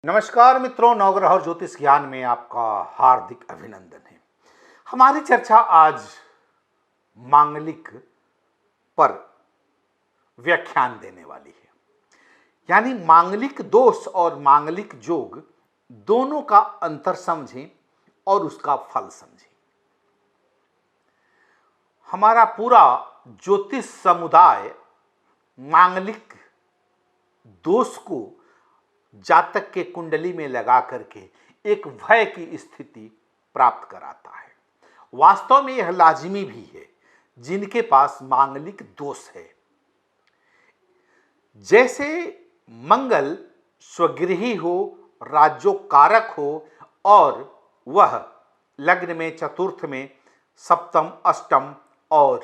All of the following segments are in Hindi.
नमस्कार मित्रों, नवग्रह और ज्योतिष ज्ञान में आपका हार्दिक अभिनंदन है। हमारी चर्चा आज मांगलिक पर व्याख्यान देने वाली है, यानी मांगलिक दोष और मांगलिक जोग दोनों का अंतर समझें और उसका फल समझें। हमारा पूरा ज्योतिष समुदाय मांगलिक दोष को जातक के कुंडली में लगा करके एक भय की स्थिति प्राप्त कराता है। वास्तव में यह लाजिमी भी है जिनके पास मांगलिक दोष है। जैसे मंगल स्वगृही हो, राज्योकारक हो और वह लग्न में, चतुर्थ में, सप्तम, अष्टम और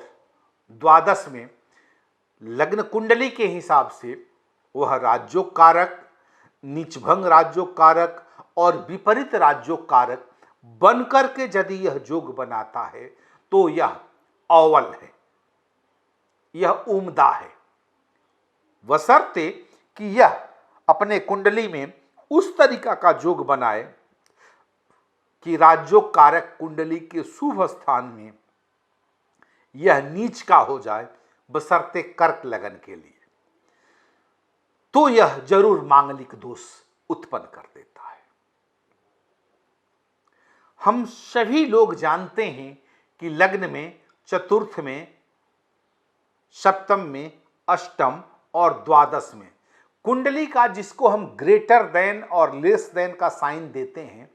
द्वादश में लग्न कुंडली के हिसाब से वह राज्योकारक, नीचभंग राज्योकारक और विपरीत राज्योकारक बनकर के यदि यह जोग बनाता है तो यह अव्वल है, यह उम्दा है, बशर्ते कि यह अपने कुंडली में उस तरीका का जोग बनाए कि राज्योकारक कुंडली के शुभ स्थान में यह नीच का हो जाए, बशर्ते कर्क लगन के लिए, तो यह जरूर मांगलिक दोष उत्पन्न कर देता है। हम सभी लोग जानते हैं कि लग्न में, चतुर्थ में, सप्तम में, अष्टम और द्वादश में कुंडली का जिसको हम ग्रेटर देन और लेस देन का साइन देते हैं,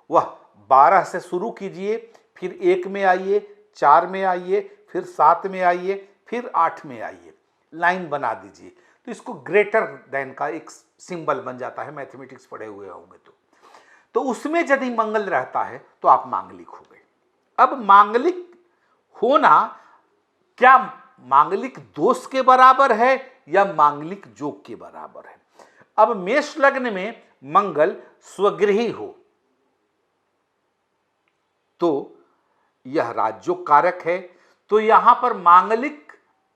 वह 12 से शुरू कीजिए, फिर 1 में आइए, 4 में आइए, फिर 7 में आइए, फिर 8 में आइए, लाइन बना दीजिए तो इसको ग्रेटर देन का एक सिंबल बन जाता है। मैथमेटिक्स पढ़े हुए होंगे तो उसमें यदि मंगल रहता है तो आप मांगलिक हो गए। अब मांगलिक होना क्या मांगलिक दोष के बराबर है या मांगलिक जोग के बराबर है? अब मेष लग्न में मंगल स्वगृही हो तो यह राज्योकारक है, तो यहां पर मांगलिक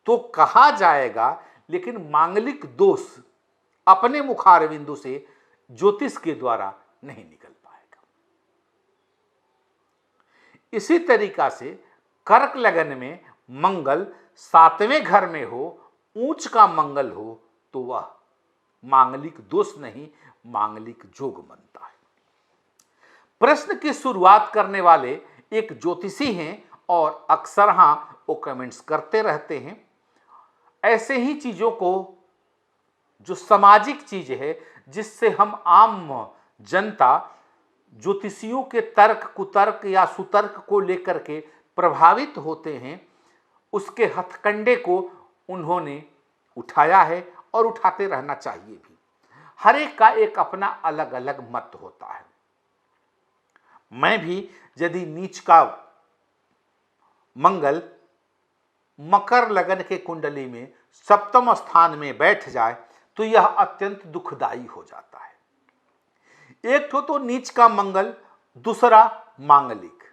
तो कहा जाएगा, लेकिन मांगलिक दोष अपने मुखार बिंदु से ज्योतिष के द्वारा नहीं निकल पाएगा। इसी तरीका से कर्क लगन में मंगल 7वें घर में हो, ऊंच का मंगल हो, तो वह मांगलिक दोष नहीं, मांगलिक जोग बनता है। प्रश्न की शुरुआत करने वाले एक ज्योतिषी हैं और अक्सर वो कमेंट्स करते रहते हैं। ऐसे ही चीजों को, जो सामाजिक चीज है जिससे हम आम जनता ज्योतिषियों के तर्क, कुतर्क या सुतर्क को लेकर के प्रभावित होते हैं, उसके हथकंडे को उन्होंने उठाया है और उठाते रहना चाहिए भी। हर एक का एक अपना अलग अलग मत होता है। मैं भी यदि नीच का मंगल मकर लगन के कुंडली में सप्तम स्थान में बैठ जाए तो यह अत्यंत दुखदाई हो जाता है। एक तो नीच का मंगल, दूसरा मांगलिक,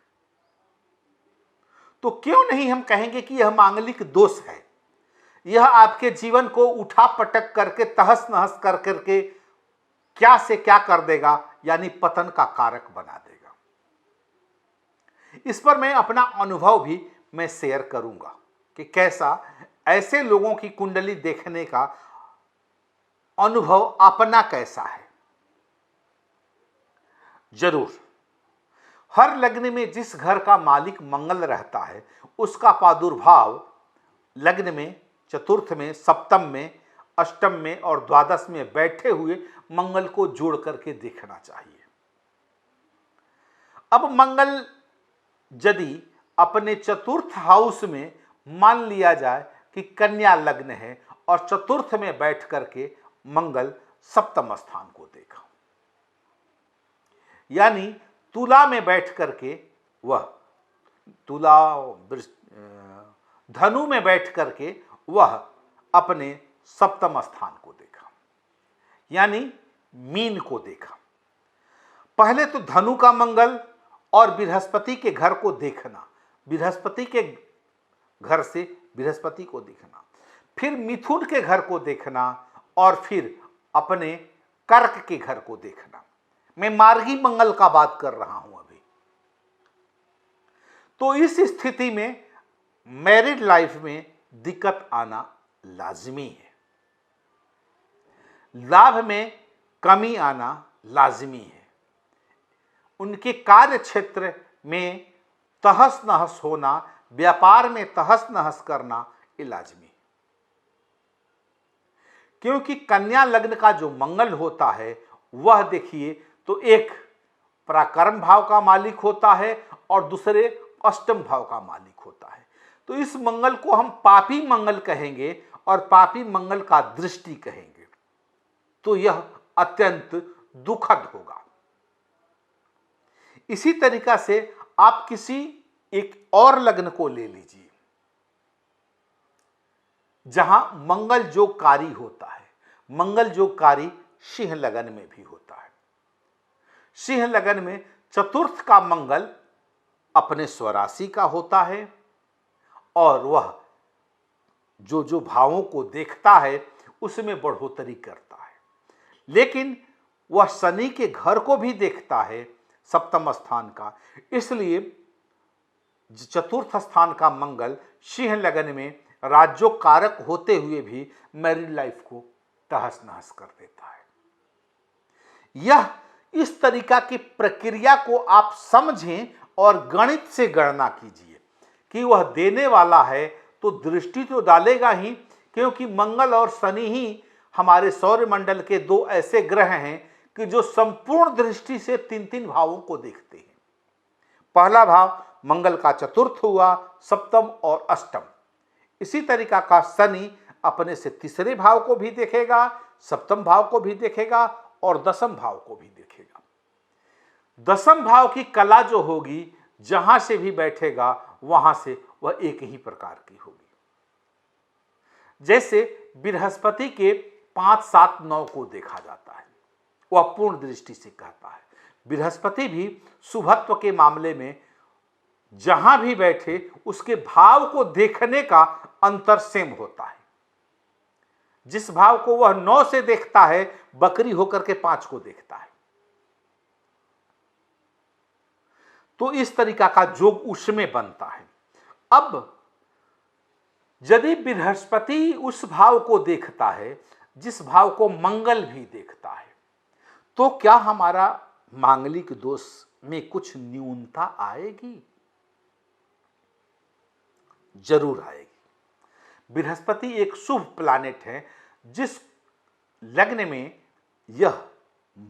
तो क्यों नहीं हम कहेंगे कि यह मांगलिक दोष है। यह आपके जीवन को उठा पटक करके, तहस नहस कर करके क्या से क्या कर देगा, यानी पतन का कारक बना देगा। इस पर मैं अपना अनुभव भी मैं शेयर करूंगा कि कैसा ऐसे लोगों की कुंडली देखने का अनुभव अपना कैसा है। जरूर हर लग्न में जिस घर का मालिक मंगल रहता है उसका प्रादुर्भाव लग्न में, चतुर्थ में, सप्तम में, अष्टम में और द्वादश में बैठे हुए मंगल को जोड़ करके देखना चाहिए। अब मंगल यदि अपने चतुर्थ हाउस में मान लिया जाए कि कन्या लग्न है और चतुर्थ में बैठ करके मंगल सप्तम स्थान को देखा, यानी तुला में बैठ करके वह धनु में बैठ करके वह अपने सप्तम स्थान को देखा, यानी मीन को देखा। पहले तो धनु का मंगल और बृहस्पति के घर को देखना, बृहस्पति के घर से बृहस्पति को देखना, फिर मिथुन के घर को देखना और फिर अपने कर्क के घर को देखना। मैं मार्गी मंगल का बात कर रहा हूं अभी। तो इस स्थिति में मैरिड लाइफ में दिक्कत आना लाजमी है, लाभ में कमी आना लाजमी है, उनके कार्य क्षेत्र में तहस नहस होना, व्यापार में तहस नहस करना ये लाजमी है। क्योंकि कन्या लग्न का जो मंगल होता है वह देखिए तो एक पराक्रम भाव का मालिक होता है और दूसरे अष्टम भाव का मालिक होता है। तो इस मंगल को हम पापी मंगल कहेंगे और पापी मंगल का दृष्टि कहेंगे, तो यह अत्यंत दुखद होगा। इसी तरीका से आप किसी एक और लग्न को ले लीजिए जहां मंगल जोगकारी होता है। मंगल जोगकारी सिंह लगन में भी होता है। सिंह लगन में चतुर्थ का मंगल अपने स्वराशि का होता है और वह जो जो भावों को देखता है उसमें बढ़ोतरी करता है, लेकिन वह शनि के घर को भी देखता है, सप्तम स्थान का। इसलिए चतुर्थ स्थान का मंगल सिंह लगन में राज्योकारक होते हुए भी मैरिड लाइफ को तहस नहस कर देता है। यह इस तरीका की प्रक्रिया को आप समझें और गणित से गणना कीजिए कि वह देने वाला है तो दृष्टि तो डालेगा ही, क्योंकि मंगल और शनि ही हमारे सौरमंडल के दो ऐसे ग्रह हैं कि जो संपूर्ण दृष्टि से तीन तीन भावों को देखते हैं। पहला भाव मंगल का चतुर्थ हुआ, सप्तम और अष्टम। इसी तरीका का शनि अपने से तीसरे भाव को भी देखेगा, सप्तम भाव को भी देखेगा और दसम भाव को भी देखेगा। दसम भाव की कला जो होगी, जहां से भी बैठेगा वहां से वह एक ही प्रकार की होगी। जैसे बृहस्पति के 5, 7, 9 को देखा जाता है, वह पूर्ण दृष्टि से कहता है। बृहस्पति भी शुभत्व के मामले में जहां भी बैठे उसके भाव को देखने का अंतर सेम होता है। जिस भाव को वह 9 से देखता है, बकरी होकर के 5 को देखता है। तो इस तरीका का जोग उसमें बनता है। अब यदि बृहस्पति उस भाव को देखता है जिस भाव को मंगल भी देखता है, तो क्या हमारा मांगलिक दोष में कुछ न्यूनता आएगी? जरूर आएगी। बृहस्पति एक शुभ प्लैनेट है, जिस लग्न में यह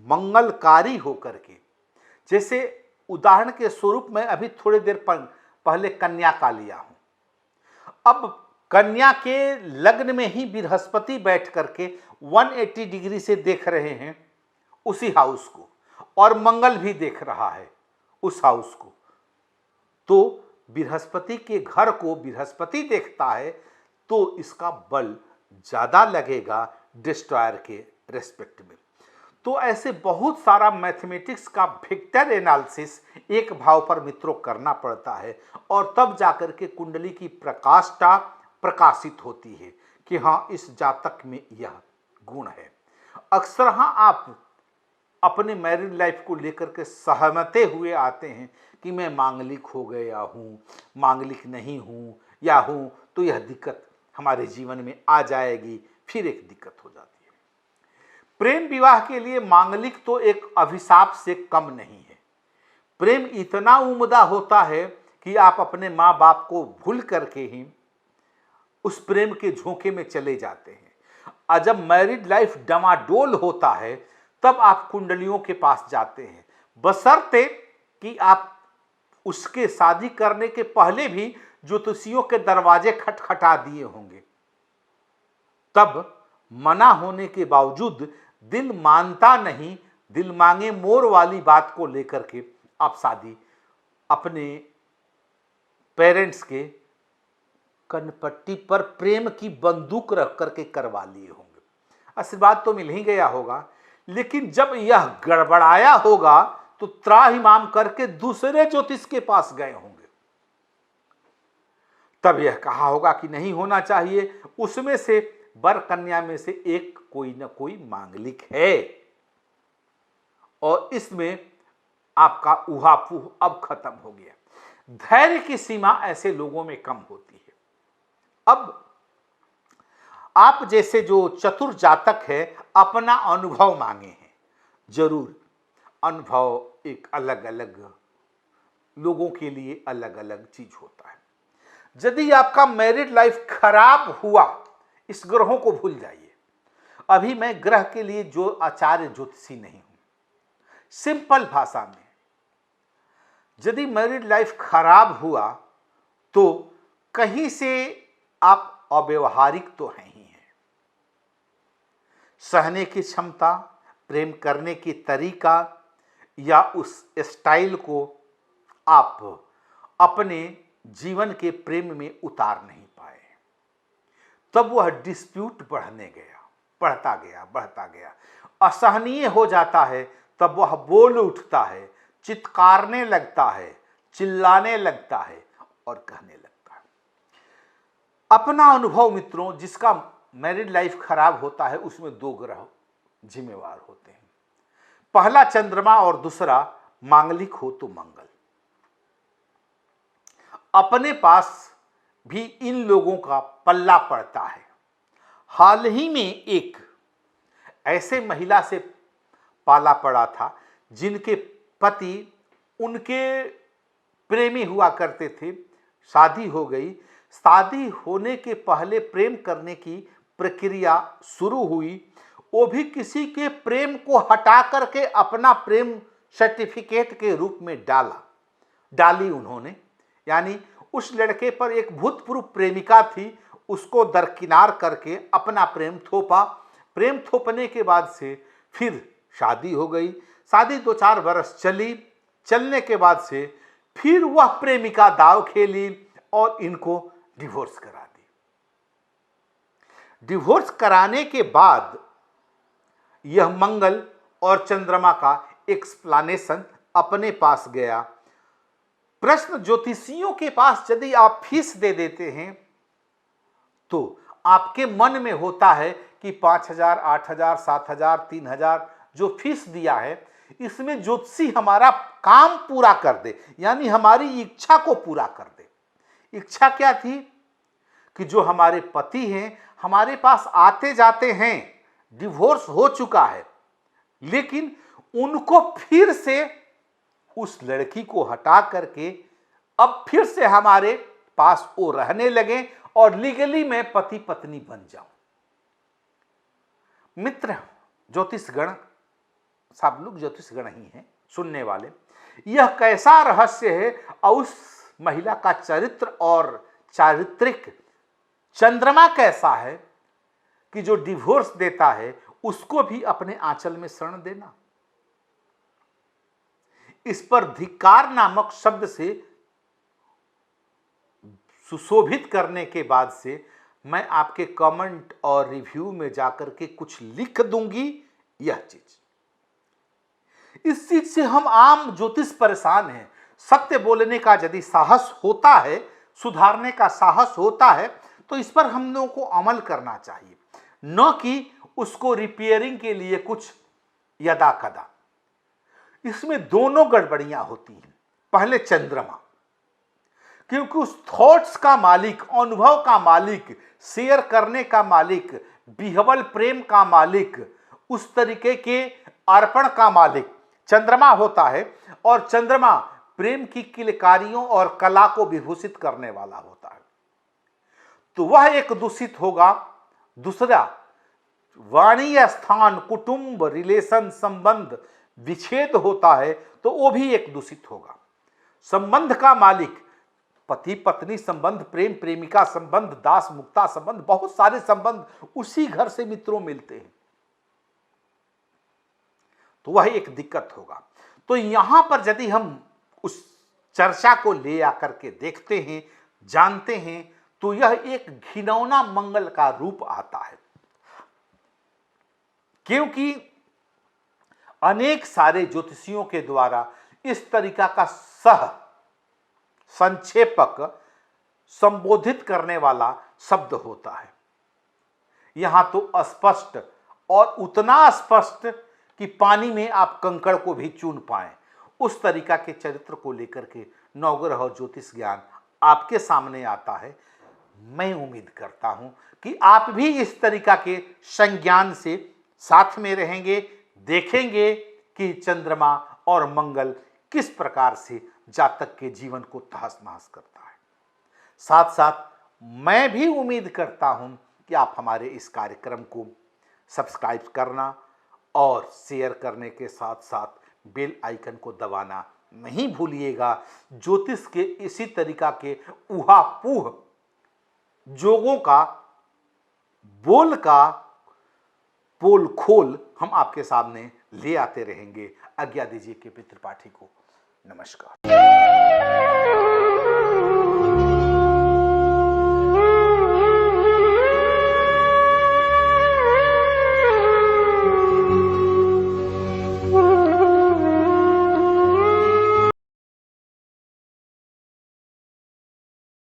मंगलकारी होकर के, जैसे उदाहरण के स्वरूप में अभी थोड़ी देर पहले कन्या का लिया हूं। अब कन्या के लग्न में ही बृहस्पति बैठ करके 180 डिग्री से देख रहे हैं उसी हाउस को, और मंगल भी देख रहा है उस हाउस को। तो बृहस्पति के घर को बृहस्पति देखता है तो इसका बल ज्यादा लगेगा डिस्ट्रॉयर के रेस्पेक्ट में। तो ऐसे बहुत सारा मैथमेटिक्स का वेक्टर एनालिसिस एक भाव पर मित्रों करना पड़ता है, और तब जाकर के कुंडली की प्रकाष्ठा प्रकाशित होती है कि हाँ, इस जातक में यह गुण है। अक्सर हाँ, आप अपने मैरिड लाइफ को लेकर के सहमते हुए आते हैं कि मैं मांगलिक हो गया हूँ, मांगलिक नहीं हूँ, या हूँ तो यह दिक्कत हमारे जीवन में आ जाएगी, फिर एक दिक्कत हो जाती है। प्रेम विवाह के लिए मांगलिक तो एक अभिशाप से कम नहीं है। प्रेम इतना उम्दा होता है कि आप अपने माँ बाप को भूल करके ही उस प्रेम के झोंके में चले जाते हैं। और जब मैरिड लाइफ डमाडोल होता है तब आप कुंडलियों के पास जाते हैं, बशर्ते कि आप उसके शादी करने के पहले भी ज्योतिषियों के दरवाजे खटखटा दिए होंगे। तब मना होने के बावजूद दिल मानता नहीं, दिल मांगे मोर वाली बात को लेकर के आप शादी अपने पेरेंट्स के कनपट्टी पर प्रेम की बंदूक रख करके करवा लिए होंगे। आशीर्वाद तो मिल ही गया होगा, लेकिन जब यह गड़बड़ाया होगा तो त्राहिमाम करके दूसरे ज्योतिष के पास गए होंगे। तब यह कहा होगा कि नहीं होना चाहिए, उसमें से वर कन्या में से एक कोई न कोई मांगलिक है। और इसमें आपका ऊहापोह अब खत्म हो गया। धैर्य की सीमा ऐसे लोगों में कम होती है। अब आप जैसे जो चतुर जातक है, अपना अनुभव मांगे हैं। जरूर अनुभव एक अलग अलग लोगों के लिए अलग अलग चीज होता है। यदि आपका मैरिड लाइफ खराब हुआ, इस ग्रहों को भूल जाइए। अभी मैं ग्रह के लिए जो आचार्य ज्योतिषी नहीं हूं। सिंपल भाषा में, यदि मैरिड लाइफ खराब हुआ तो कहीं से आप अव्यवहारिक तो हैं ही हैं। सहने की क्षमता, प्रेम करने की तरीका या उस स्टाइल को आप अपने जीवन के प्रेम में उतार नहीं पाए, तब वह डिस्प्यूट बढ़ता गया, असहनीय हो जाता है। तब वह बोल उठता है, चित्कारने लगता है, चिल्लाने लगता है और कहने लगता है। अपना अनुभव मित्रों, जिसका मैरिड लाइफ खराब होता है उसमें दो ग्रह जिम्मेवार होते हैं। पहला चंद्रमा और दूसरा मांगलिक हो तो मंगल। अपने पास भी इन लोगों का पल्ला पड़ता है। हाल ही में एक ऐसे महिला से पाला पड़ा था जिनके पति उनके प्रेमी हुआ करते थे। शादी हो गई। शादी होने के पहले प्रेम करने की प्रक्रिया शुरू हुई। वो भी किसी के प्रेम को हटा करके अपना प्रेम सर्टिफिकेट के रूप में डाली उन्होंने। यानी उस लड़के पर एक भूतपूर्व प्रेमिका थी, उसको दरकिनार करके अपना प्रेम थोपा। प्रेम थोपने के बाद से फिर शादी हो गई। शादी 2-4 बरस चलने के बाद से फिर वह प्रेमिका दाव खेली और इनको डिवोर्स करा दी। डिवोर्स कराने के बाद यह मंगल और चंद्रमा का एक्सप्लेनेशन अपने पास गया। प्रश्न ज्योतिषियों के पास यदि आप फीस दे देते हैं तो आपके मन में होता है कि 5,000, 8,000, 7,000, 3,000 जो फीस दिया है, इसमें ज्योतिषी हमारा काम पूरा कर दे, यानी हमारी इच्छा को पूरा कर दे। इच्छा क्या थी कि जो हमारे पति हैं हमारे पास आते जाते हैं, डिवोर्स हो चुका है, लेकिन उनको फिर से उस लड़की को हटा करके अब फिर से हमारे पास वो रहने लगे और लीगली मैं पति पत्नी बन जाऊं। मित्र ज्योतिषगण, सब लोग ज्योतिषगण ही हैं सुनने वाले, यह कैसा रहस्य है और उस महिला का चरित्र और चारित्रिक चंद्रमा कैसा है कि जो डिवोर्स देता है उसको भी अपने आंचल में शरण देना। इस पर धिक्कार नामक शब्द से सुशोभित करने के बाद से मैं आपके कमेंट और रिव्यू में जाकर के कुछ लिख दूंगी। यह चीज, इस चीज से हम आम ज्योतिष परेशान हैं। सत्य बोलने का यदि साहस होता है, सुधारने का साहस होता है, तो इस पर हम लोगों को अमल करना चाहिए, न कि उसको रिपेयरिंग के लिए कुछ यदा कदा। इसमें दोनों गड़बड़ियां होती हैं। पहले चंद्रमा, क्योंकि उस थॉट्स का मालिक, अनुभव का मालिक, शेयर करने का मालिक, विहवल प्रेम का मालिक, उस तरीके के अर्पण का मालिक चंद्रमा होता है। और चंद्रमा प्रेम की किलकारियों और कला को विभूषित करने वाला होता है, तो वह एक दूषित होगा। दूसरा, वाणी स्थान, कुटुंब, रिलेशन, संबंध विच्छेद होता है तो वो भी एक दूषित होगा। संबंध का मालिक, पति पत्नी संबंध, प्रेम प्रेमिका संबंध, दास मुक्ता संबंध, बहुत सारे संबंध उसी घर से मित्रों मिलते हैं, तो वह एक दिक्कत होगा। तो यहां पर यदि हम उस चर्चा को ले आकर के देखते हैं, जानते हैं, तो यह एक घिनौना मंगल का रूप आता है। क्योंकि अनेक सारे ज्योतिषियों के द्वारा इस तरीका का संक्षेपक संबोधित करने वाला शब्द होता है। यहां तो स्पष्ट, और उतना स्पष्ट कि पानी में आप कंकड़ को भी चुन पाएं। उस तरीका के चरित्र को लेकर के नवग्रह और ज्योतिष ज्ञान आपके सामने आता है। मैं उम्मीद करता हूं कि आप भी इस तरीका के संज्ञान से साथ में रहेंगे, देखेंगे कि चंद्रमा और मंगल किस प्रकार से जातक के जीवन को तहस नहस करता है। साथ साथ मैं भी उम्मीद करता हूं कि आप हमारे इस कार्यक्रम को सब्सक्राइब करना और शेयर करने के साथ साथ बेल आइकन को दबाना नहीं भूलिएगा। ज्योतिष के इसी तरीका के ऊहापोह जोगों का बोल का पोल खोल हम आपके सामने ले आते रहेंगे। आज्ञा दीजिए के पितृपाठी को नमस्कार।